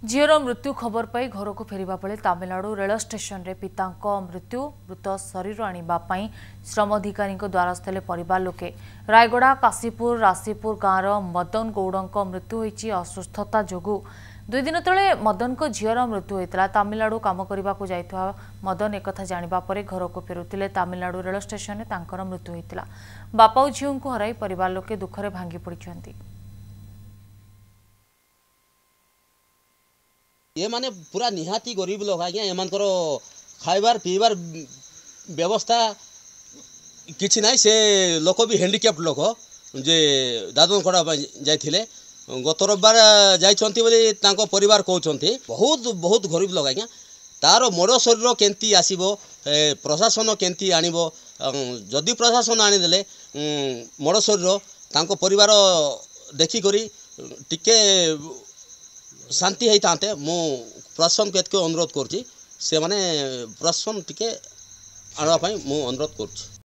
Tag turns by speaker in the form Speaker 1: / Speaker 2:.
Speaker 1: झीर मृत्यु खबर पाई घर को फेरिबा बेले तमिलनाडु रेल स्टेशन रे पिता मृत्यु मृत शरीर आनिबाई श्रम अधिकारी द्वारस्थ हेले परिवार लोके। रायगड़ा काशीपुर राशीपुर गाँव मदन गौड़ मृत्यु होईची असुस्थता जोगु। 2 दिन तले मदन को झीर मृत्यु होता। तमिलनाडु काम करने को जाइथवा मदन एक जानिबा परे घर को फेरुथिले तमिलनाडु रेल स्टेशन रे तांकर मृत्यु होता। बापा और झील को हराई परिवार लोके दुखरे भांगी पड़िछंती।
Speaker 2: ये माने पूरा निहाती गरीब लोग आज्ञा एम खाइबार पीबार व्यवस्था किछि नाई। से लोक भी हैंडिकैप्ड लोक जे दादन कड़ा जाइथिले गत रविवार जाइछंती बोली तांको परिवार कहउछंती। बहुत बहुत गरीब लोग आज्ञा तार मर शरीर केंती आसीबो प्रशासन केंती आनिबो। जदि प्रशासन आनीदेले मर शरीर तांको परिवार देखी करी टिके शांति होता मु प्रशासन को एतके अनुरोध करछि से माने प्रशासन टिके आनवा पई मु अनुरोध करछि।